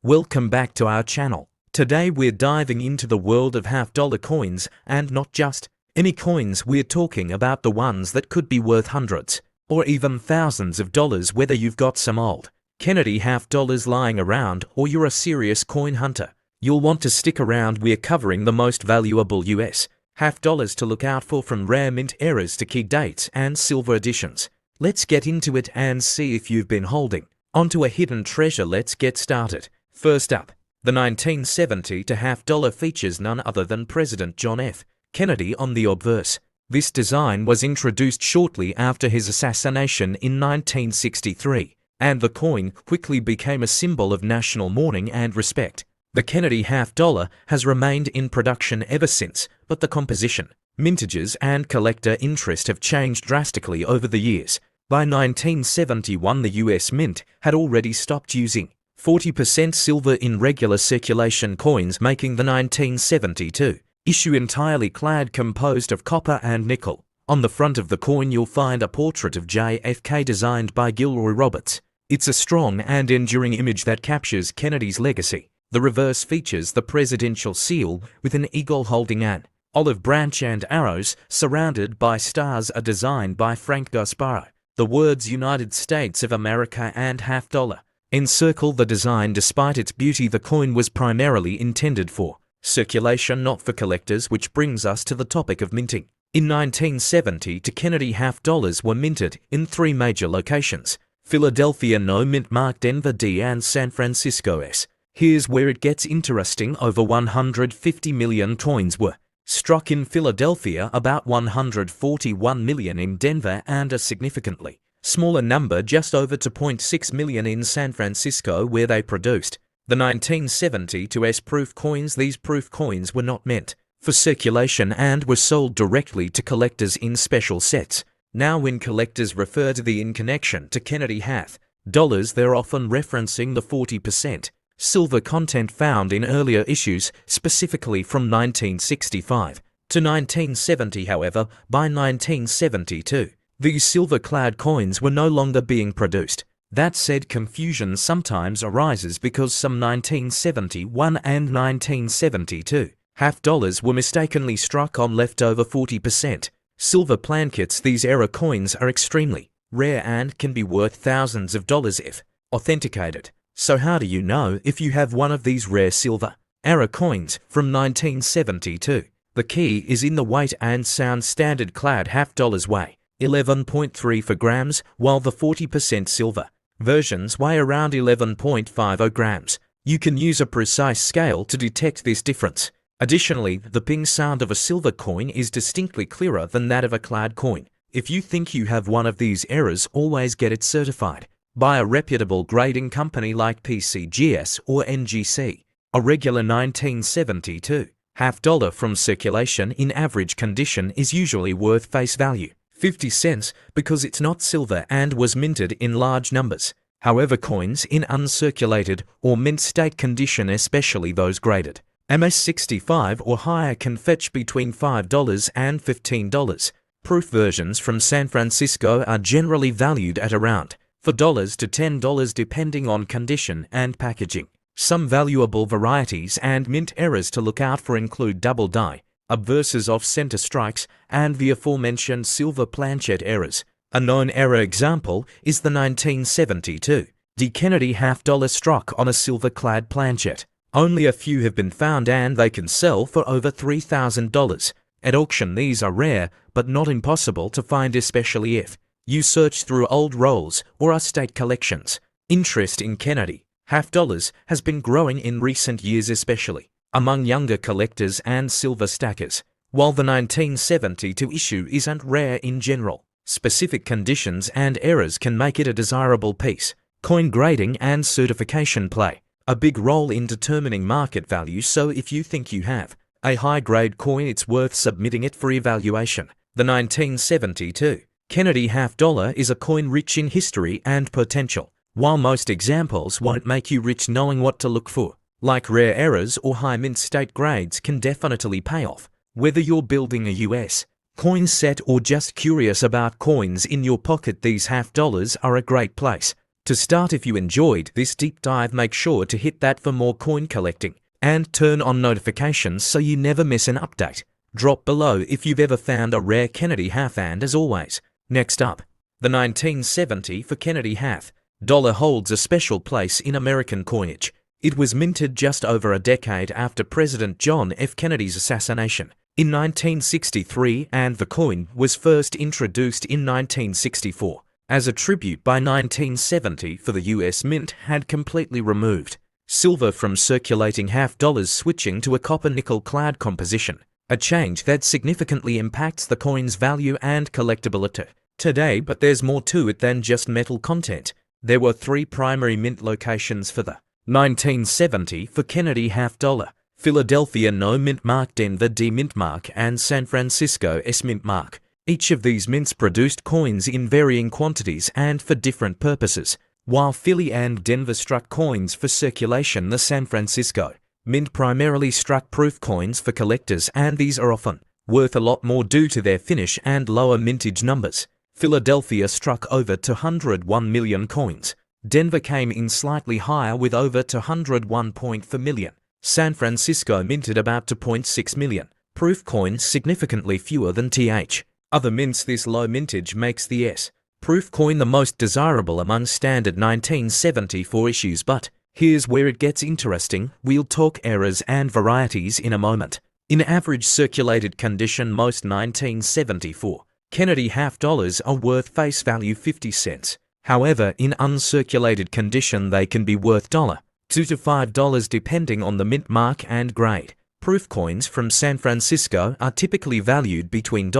Welcome back to our channel. Today we're diving into the world of half-dollar coins, and not just any coins. We're talking about the ones that could be worth hundreds or even thousands of dollars, whether you've got some old Kennedy half-dollars lying around or you're a serious coin hunter. You'll want to stick around. We're covering the most valuable US half-dollars to look out for, from rare mint eras to key dates and silver editions. Let's get into it and see if you've been holding onto a hidden treasure. Let's get started. First up, the 1970 to half-dollar features none other than President John F. Kennedy on the obverse. This design was introduced shortly after his assassination in 1963, and the coin quickly became a symbol of national mourning and respect. The Kennedy half-dollar has remained in production ever since, but the composition, mintages, and collector interest have changed drastically over the years. By 1971, the US Mint had already stopped using 40% silver in regular circulation coins, making the 1972 issue entirely clad, composed of copper and nickel. On the front of the coin you'll find a portrait of JFK designed by Gilroy Roberts. It's a strong and enduring image that captures Kennedy's legacy. The reverse features the presidential seal with an eagle holding an olive branch and arrows surrounded by stars, a design by Frank Gasparo. The words United States of America and half-dollar encircle the design. Despite its beauty, the coin was primarily intended for circulation, not for collectors, which brings us to the topic of minting. In 1970, Kennedy half-dollars were minted in three major locations: Philadelphia No Mint Mark, Denver D, and San Francisco S. Here's where it gets interesting. Over 150 million coins were struck in Philadelphia, about 141 million in Denver, and a significantly smaller number, just over 2.6 million, in San Francisco, where they produced the 1970 S proof coins. These proof coins were not meant for circulation and were sold directly to collectors in special sets. Now, when collectors refer to the in connection to Kennedy half-dollars, they're often referencing the 40% silver content found in earlier issues, specifically from 1965 to 1970. However, by 1972, these silver-clad coins were no longer being produced. That said, confusion sometimes arises because some 1971 and 1972 half-dollars were mistakenly struck on leftover 40% silver plankets. These era coins are extremely rare and can be worth thousands of dollars if authenticated. So how do you know if you have one of these rare silver era coins from 1972? The key is in the weight and sound. Standard clad half-dollars weigh 11.34 grams, while the 40% silver versions weigh around 11.50 grams. You can use a precise scale to detect this difference. Additionally, the ping sound of a silver coin is distinctly clearer than that of a clad coin. If you think you have one of these eras, always get it certified by a reputable grading company like PCGS or NGC. A regular 1972 half-dollar from circulation in average condition is usually worth face value 50 cents because it's not silver and was minted in large numbers. However, coins in uncirculated or mint state condition, especially those graded MS65 or higher, can fetch between $5 and $15. Proof versions from San Francisco are generally valued at around $4 to $10 depending on condition and packaging. Some valuable varieties and mint eras to look out for include double die, obverses, off-center strikes, and the aforementioned silver planchet eras. A known era example is the 1972 Kennedy half-dollar struck on a silver-clad planchet. Only a few have been found, and they can sell for over $3,000 at auction. These are rare, but not impossible to find, especially if you search through old rolls or estate collections. Interest in Kennedy half-dollars has been growing in recent years, especially among younger collectors and silver stackers. While the 1972 issue isn't rare in general, specific conditions and eras can make it a desirable piece. Coin grading and certification play a big role in determining market value, so if you think you have a high-grade coin, it's worth submitting it for evaluation. The 1972 Kennedy half-dollar is a coin rich in history and potential. While most examples won't make you rich, knowing what to look for, like rare eras or high mint state grades, can definitely pay off. Whether you're building a US coin set or just curious about coins in your pocket, these half-dollars are a great place To start, if you enjoyed this deep dive, make sure to hit that for more coin collecting and turn on notifications so you never miss an update. Drop below if you've ever found a rare Kennedy half, and as always, next up, the 1970 for Kennedy half dollar holds a special place in American coinage. It was minted just over a decade after President John F. Kennedy's assassination in 1963, and the coin was first introduced in 1964 as a tribute by 1970, for the US Mint had completely removed silver from circulating half dollars, switching to a copper-nickel clad composition, a change that significantly impacts the coin's value and collectability today. But there's more to it than just metal content. There were three primary mint locations for the 1970 for Kennedy half dollar: Philadelphia No Mint Mark, Denver D Mint Mark, and San Francisco S Mint Mark. Each of these mints produced coins in varying quantities and for different purposes. While Philly and Denver struck coins for circulation, the San Francisco Mint primarily struck proof coins for collectors, and these are often worth a lot more due to their finish and lower mintage numbers. Philadelphia struck over 201 million coins. Denver came in slightly higher with over 201.4 million. San Francisco minted about 2.6 million proof coins, significantly fewer than th. Other mints. This low mintage makes the S proof coin the most desirable among standard 1974 issues. But here's where it gets interesting. We'll talk errors and varieties in a moment. In average circulated condition, most 1974 Kennedy half dollars are worth face value 50 cents. However, in uncirculated condition, they can be worth $2 to $5 depending on the mint mark and grade. Proof coins from San Francisco are typically valued between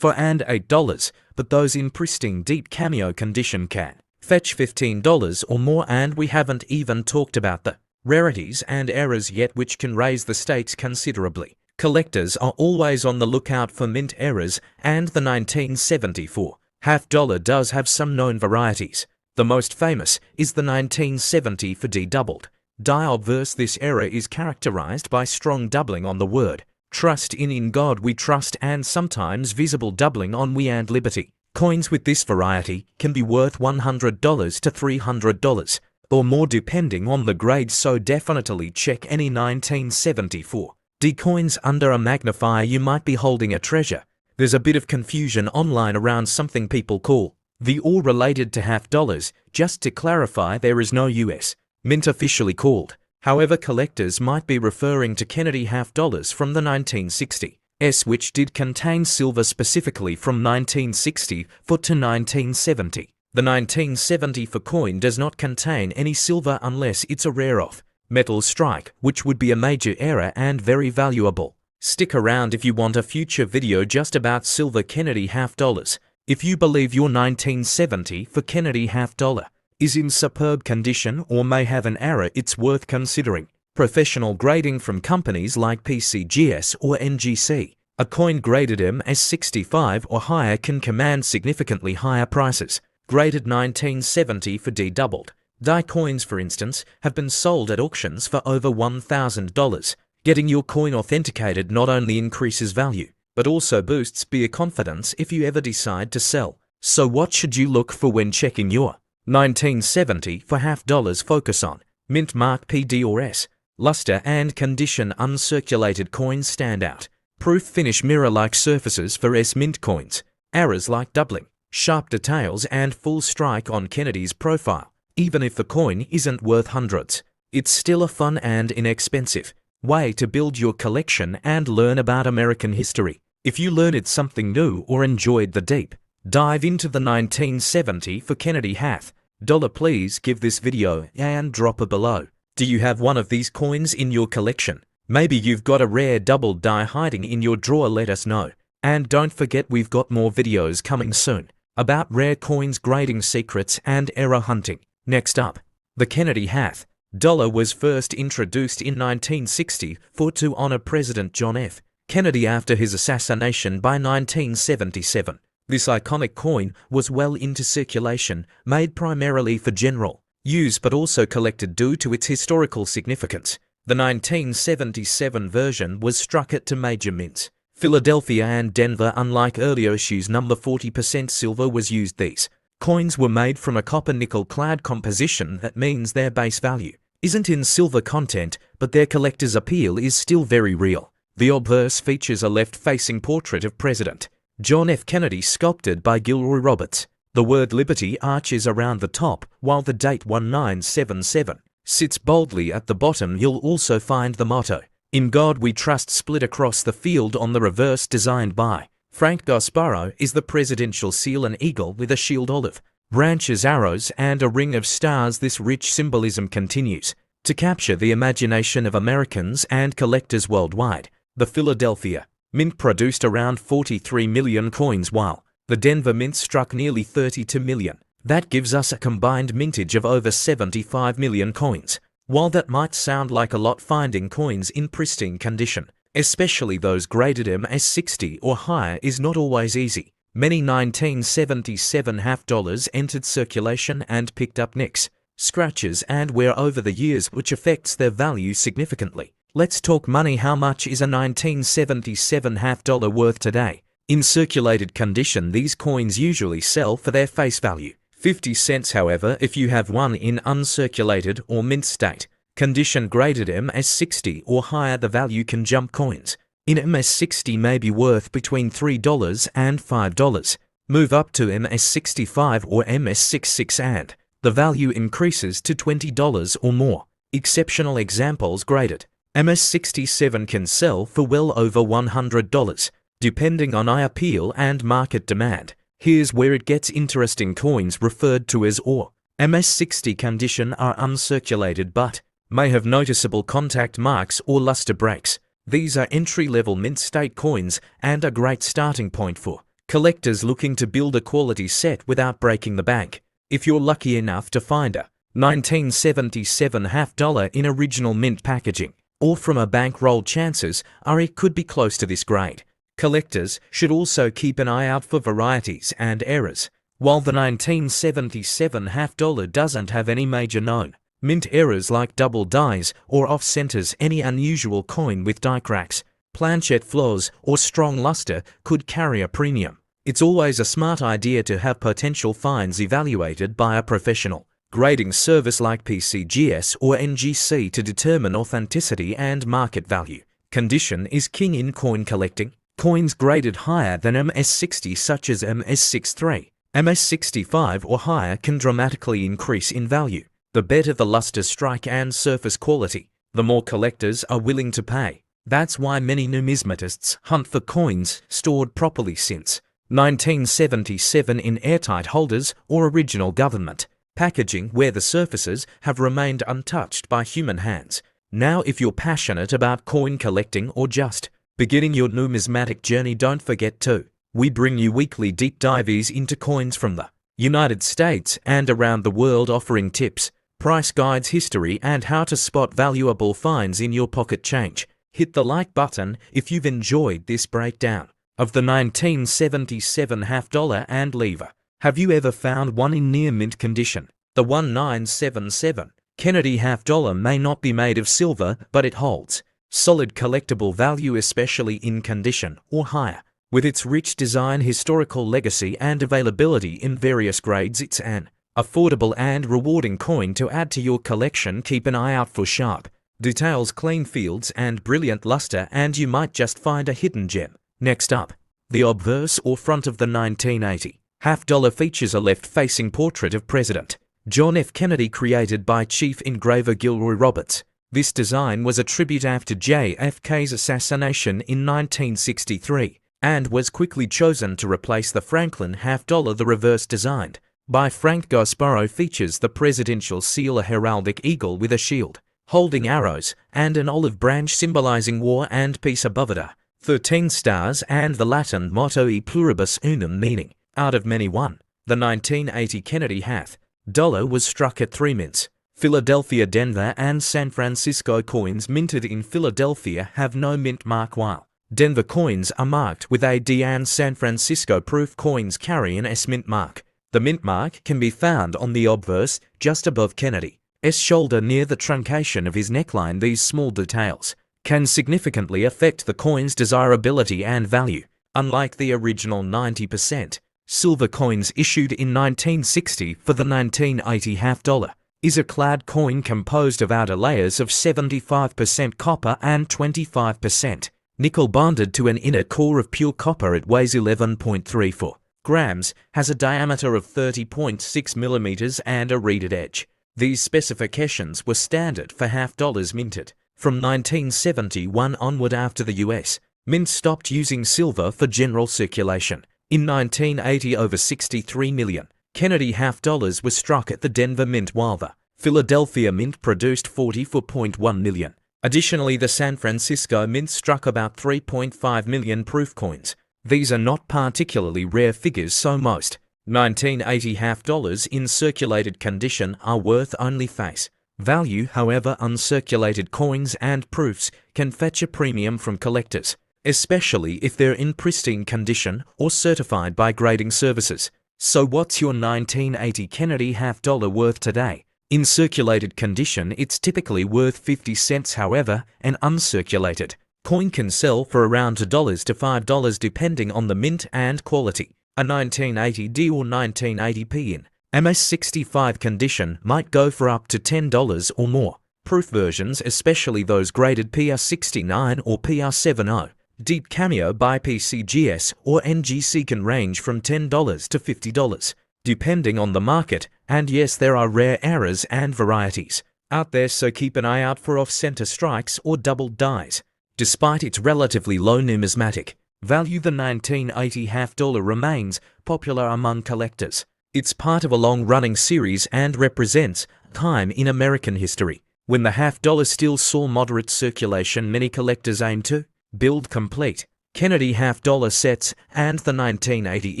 $4 and $8, but those in pristine deep cameo condition can fetch $15 or more, and we haven't even talked about the rarities and errors yet, which can raise the stakes considerably. Collectors are always on the lookout for mint errors, and the 1974 half dollar does have some known varieties. The most famous is the 1970 for D doubled die. Obverse, this error is characterized by strong doubling on the word trust in God we trust, and sometimes visible doubling on we and liberty. Coins with this variety can be worth $100 to $300 or more depending on the grade, so definitely check any 1974 D coins under a magnifier. You might be holding a treasure. There's a bit of confusion online around something people call the all related to half dollars. Just to clarify, there is no US Mint officially called. However, collectors might be referring to Kennedy half dollars from the 1960s, which did contain silver, specifically from 1960 to 1970. The 1970 for coin does not contain any silver unless it's a rare off metal strike, which would be a major error and very valuable. Stick around if you want a future video just about silver Kennedy half dollars. If you believe your 1970 for Kennedy half dollar is in superb condition or may have an error, it's worth considering professional grading from companies like PCGS or NGC. A coin graded MS65 or higher can command significantly higher prices. Graded 1970 for D doubled die coins, for instance, have been sold at auctions for over $1,000. Getting your coin authenticated not only increases value, but also boosts buyer confidence if you ever decide to sell. So what should you look for when checking your 1970 for half dollars? Focus on mint mark, PD or S, luster and condition. Uncirculated coins stand out. Proof finish, mirror-like surfaces for S mint coins. Errors like doubling, sharp details and full strike on Kennedy's profile. Even if the coin isn't worth hundreds, it's still a fun and inexpensive way to build your collection and learn about American history. If you learned something new or enjoyed the deep dive into the 1970 for Kennedy half dollar, please give this video and drop a below. Do you have one of these coins in your collection? Maybe you've got a rare double die hiding in your drawer. Let us know. And don't forget, we've got more videos coming soon about rare coins, grading secrets and error hunting. Next up, the Kennedy half dollar was first introduced in 1964 to honor President John F. Kennedy after his assassination by 1977. This iconic coin was well into circulation, made primarily for general use but also collected due to its historical significance. The 1977 version was struck at two major mints, Philadelphia and Denver. Unlike earlier issues, number 40% silver was used. These Coins were made from a copper-nickel clad composition. That means their base value isn't in silver content, but their collector's appeal is still very real. The obverse features a left-facing portrait of President John F. Kennedy sculpted by Gilroy Roberts. The word Liberty arches around the top, while the date 1977 sits boldly at the bottom. You'll also find the motto, "In God We Trust," split across the field on the reverse, designed by Frank Gasparro, is the presidential seal, an eagle with a shield, olive branches, arrows, and a ring of stars. This rich symbolism continues to capture the imagination of Americans and collectors worldwide. The Philadelphia Mint produced around 43 million coins, while the Denver Mint struck nearly 32 million. That gives us a combined mintage of over 75 million coins. While that might sound like a lot, finding coins in pristine condition, especially those graded MS-60 or higher, is not always easy. Many 1977 half dollars entered circulation and picked up nicks, scratches, and wear over the years, which affects their value significantly. Let's talk money. How much is a 1977 half dollar worth today? In circulated condition, these coins usually sell for their face value, 50 cents. However, if you have one in uncirculated or mint state condition, graded MS-60 or higher, the value can jump. Coins in MS-60 may be worth between $3 and $5. Move up to MS-65 or MS-66 and the value increases to $20 or more. Exceptional examples: graded MS-67 can sell for well over $100, depending on eye appeal and market demand. Here's where it gets interesting. Coins referred to as or MS-60 condition are uncirculated but may have noticeable contact marks or luster breaks. These are entry-level mint state coins and a great starting point for collectors looking to build a quality set without breaking the bank. If you're lucky enough to find a 1977 half dollar in original mint packaging or from a bankroll, chances are it could be close to this grade. Collectors should also keep an eye out for varieties and errors. While the 1977 half dollar doesn't have any major known mint errors like double dies or off-centers, any unusual coin with die cracks, planchet flaws, or strong luster could carry a premium. It's always a smart idea to have potential finds evaluated by a professional grading service like PCGS or NGC to determine authenticity and market value. Condition is king in coin collecting. Coins graded higher than MS-60, such as MS-63, MS-65 or higher, can dramatically increase in value. The better the luster, strike, and surface quality, the more collectors are willing to pay. That's why many numismatists hunt for coins stored properly since 1977 in airtight holders or original government packaging, where the surfaces have remained untouched by human hands. Now, if you're passionate about coin collecting or just beginning your numismatic journey, don't forget we bring you weekly deep dives into coins from the United States and around the world, offering tips, price guides, history, and how to spot valuable finds in your pocket change. Hit the like button if you've enjoyed this breakdown of the 1977 half dollar and lever. Have you ever found one in near mint condition? The 1977 Kennedy half dollar may not be made of silver, but it holds solid collectible value, especially in condition or higher. With its rich design, historical legacy, and availability in various grades, it's an affordable and rewarding coin to add to your collection. Keep an eye out for sharp details, clean fields, and brilliant luster, and you might just find a hidden gem. Next up, the obverse or front of the 1980 half dollar features a left-facing portrait of President John F. Kennedy, created by Chief Engraver Gilroy Roberts. This design was a tribute after JFK's assassination in 1963 and was quickly chosen to replace the Franklin half dollar. The reverse, designed by Frank Gasparro, features the presidential seal, a heraldic eagle with a shield holding arrows and an olive branch symbolizing war and peace above it are 13 stars and the Latin motto E pluribus unum, meaning out of many one. The 1980 Kennedy half dollar was struck at 3 mints. Philadelphia, Denver, and San Francisco coins minted in Philadelphia have no mint mark, while Denver coins are marked with a D, and San Francisco proof coins carry an S mint mark. The mint mark can be found on the obverse just above Kennedy's shoulder near the truncation of his neckline. These small details can significantly affect the coin's desirability and value. Unlike the original 90% Silver coins issued in 1960 for the 1980 half dollar is a clad coin composed of outer layers of 75% copper and 25% nickel bonded to an inner core of pure copper. It weighs 11.34 grams, has a diameter of 30.6 millimeters and a reeded edge. These specifications were standard for half dollars minted from 1971 onward after the US Mint stopped using silver for general circulation. In 1980, over 63 million Kennedy half dollars were struck at the Denver Mint, while the Philadelphia Mint produced 44.1 million. Additionally, the San Francisco Mint struck about 3.5 million proof coins. These are not particularly rare figures, so most 1980 half dollars in circulated condition are worth only face value. However, uncirculated coins and proofs can fetch a premium from collectors, especially if they're in pristine condition or certified by grading services. So what's your 1980 Kennedy half dollar worth today? In circulated condition, it's typically worth 50 cents. However, an uncirculated coin can sell for around $2 to $5 depending on the mint and quality. A 1980D or 1980p in MS65 condition might go for up to $10 or more. Proof versions, especially those graded PR69 or PR70, Deep Cameo by PCGS or NGC, can range from $10 to $50, depending on the market, and yes, there are rare errors and varieties out there, so keep an eye out for off-center strikes or doubled dies. Despite its relatively low numismatic value, the 1980 half dollar remains popular among collectors. It's part of a long-running series and represents a time in American history when the half dollar still saw moderate circulation. Many collectors aim to build complete Kennedy half dollar sets, and the 1980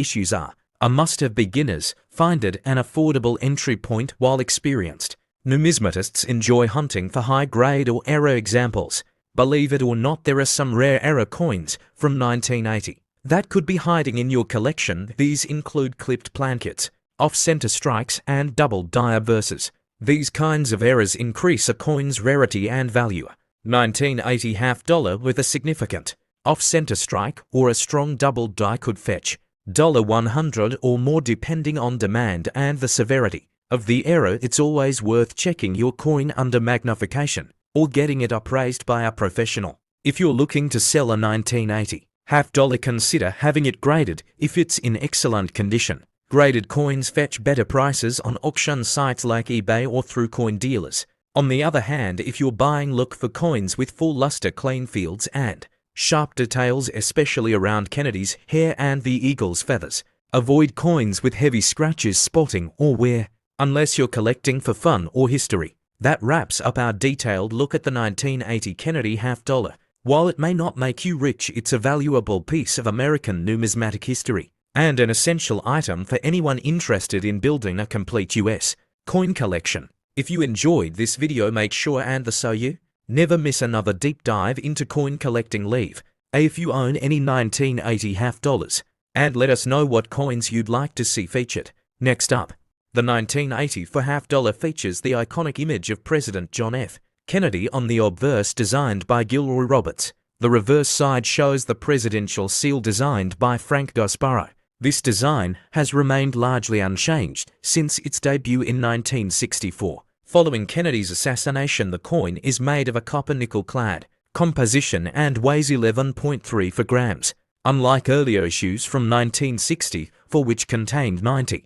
issues are a must-have. Beginners find it an affordable entry point, while experienced numismatists enjoy hunting for high-grade or error examples. Believe it or not, there are some rare error coins from 1980 that could be hiding in your collection. These include clipped plankets, off-center strikes, and double die verses. These kinds of errors increase a coin's rarity and value. 1980 half dollar with a significant off-center strike or a strong double die could fetch $100 or more depending on demand and the severity of the error. It's always worth checking your coin under magnification or getting it appraised by a professional. If you're looking to sell a 1980 half dollar, consider having it graded if it's in excellent condition. Graded coins fetch better prices on auction sites like eBay or through coin dealers. On the other hand, if you're buying, look for coins with full luster, clean fields, and sharp details, especially around Kennedy's hair and the eagle's feathers. Avoid coins with heavy scratches, spotting, or wear, unless you're collecting for fun or history. That wraps up our detailed look at the 1980 Kennedy half dollar. While it may not make you rich, it's a valuable piece of American numismatic history and an essential item for anyone interested in building a complete US coin collection. If you enjoyed this video, make sure and so you never miss another deep dive into coin collecting. Leave if you own any 1980 half dollars and let us know what coins you'd like to see featured. Next up, the 1980 for half dollar features the iconic image of President John F. Kennedy on the obverse, designed by Gilroy Roberts. The reverse side shows the presidential seal designed by Frank Gasparo. This design has remained largely unchanged since its debut in 1964. Following Kennedy's assassination, the coin is made of a copper nickel-clad composition and weighs 11.34 grams. Unlike earlier issues from 1960, for which contained 90%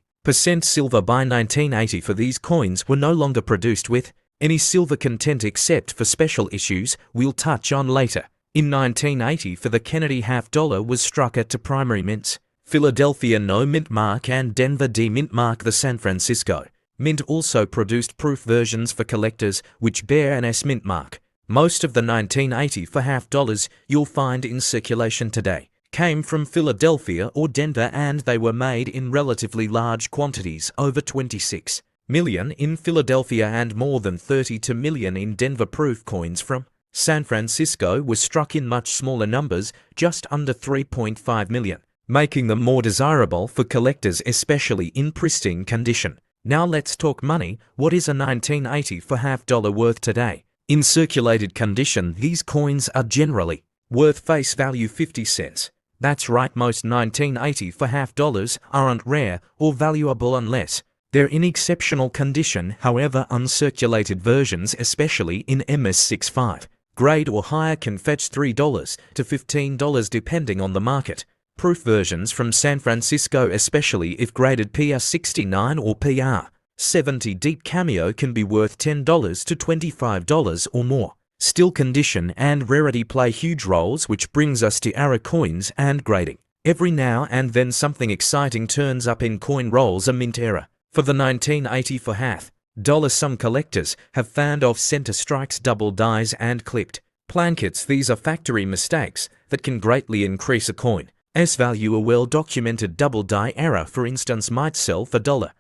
silver, by 1980 for these coins were no longer produced with any silver content except for special issues we'll touch on later. In 1980, for the Kennedy half dollar was struck at two primary mints: Philadelphia No Mint Mark and Denver D Mint Mark. The San Francisco Mint also produced proof versions for collectors which bear an S Mint mark. Most of the 1980 for half dollars you'll find in circulation today came from Philadelphia or Denver, and they were made in relatively large quantities, over 26 million in Philadelphia and more than 32 million in Denver. Proof coins from San Francisco were struck in much smaller numbers, just under 3.5 million. Making them more desirable for collectors, especially in pristine condition. Now let's talk money. What is a 1980 for half dollar worth today? In circulated condition, these coins are generally worth face value 50 cents. That's right, most 1980 for half dollars aren't rare or valuable unless they're in exceptional condition. However, uncirculated versions, especially in MS65 grade or higher, can fetch $3 to $15 depending on the market. Proof versions from San Francisco, especially if graded PR69 or PR70 deep cameo, can be worth $10 to $25 or more. Still condition and rarity play huge roles, which brings us to error coins and grading. Every now and then something exciting turns up in coin rolls, a mint error. For the 1980 for half dollar, some collectors have found off-center strikes, double dies and clipped plankets. These are factory mistakes that can greatly increase a coin's value. A well-documented double die error, for instance, might sell for $50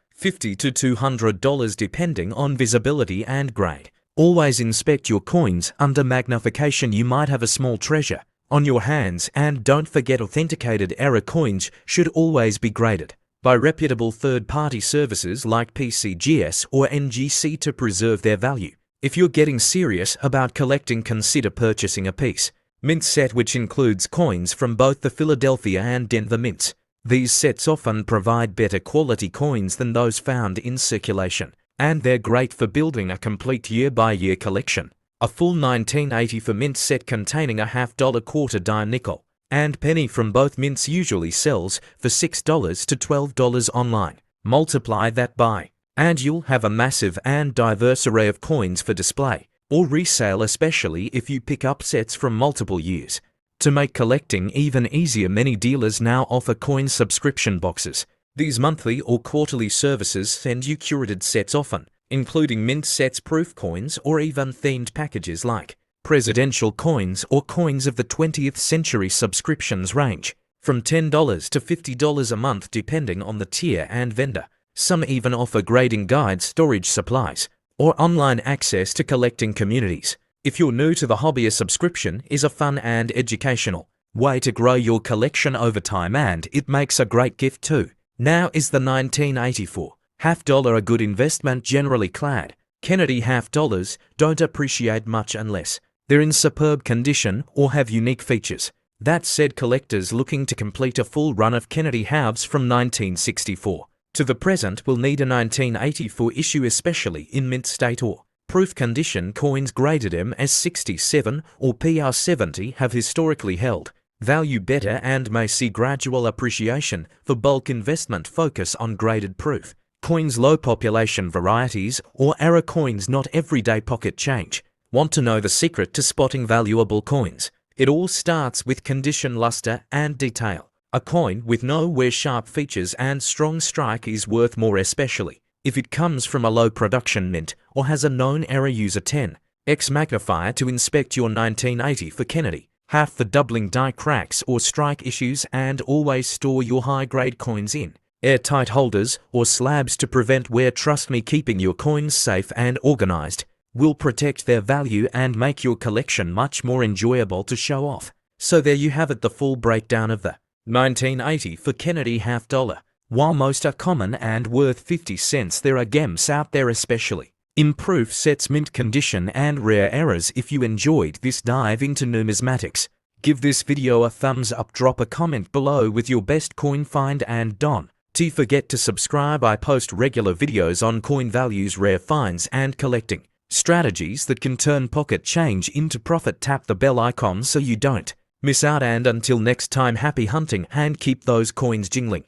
to $200 depending on visibility and grade. Always inspect your coins under magnification. You might have a small treasure on your hands. And don't forget, authenticated error coins should always be graded by reputable third-party services like PCGS or NGC to preserve their value. If you're getting serious about collecting, consider purchasing a piece mint set, which includes coins from both the Philadelphia and Denver mints. These sets often provide better quality coins than those found in circulation, and they're great for building a complete year-by-year collection. A full 1980 for mint set containing a half-dollar, quarter dime, nickel and penny from both mints usually sells for $6 to $12 online. Multiply that by, and you'll have a massive and diverse array of coins for display or resale, especially if you pick up sets from multiple years. To make collecting even easier, many dealers now offer coin subscription boxes. These monthly or quarterly services send you curated sets, often including mint sets, proof coins, or even themed packages like presidential coins or coins of the 20th century. Subscriptions range from $10 to $50 a month depending on the tier and vendor. Some even offer grading guides, storage supplies, or online access to collecting communities. If you're new to the hobby, a subscription is a fun and educational way to grow your collection over time, and it makes a great gift too. Now is the 1984 half dollar a good investment? Generally, clad Kennedy half dollars don't appreciate much unless they're in superb condition or have unique features. That said, collectors looking to complete a full run of Kennedy halves from 1964 to the present will need a 1984 issue, especially in mint state or proof condition. Coins graded MS67 or PR70 have historically held value better and may see gradual appreciation. For bulk investment, focus on graded proof coins, low population varieties, or error coins, not everyday pocket change. Want to know the secret to spotting valuable coins? It all starts with condition, luster, and detail. A coin with no wear sharp features and strong strike is worth more, especially if it comes from a low production mint or has a known error. Use a 10x magnifier to inspect your 1980 for Kennedy half for doubling, die cracks, or strike issues, and always store your high-grade coins in airtight holders or slabs to prevent wear. Trust me, keeping your coins safe and organized will protect their value and make your collection much more enjoyable to show off. So there you have it, the full breakdown of the 1980 for Kennedy half dollar. While most are common and worth 50 cents, there are gems out there, especially in proof sets, mint condition, and rare errors. If you enjoyed this dive into numismatics, give this video a thumbs up, drop a comment below with your best coin find, and don't forget to subscribe. I post regular videos on coin values, rare finds, and collecting strategies that can turn pocket change into profit. Tap the bell icon so you don't miss out, and until next time, happy hunting and keep those coins jingling.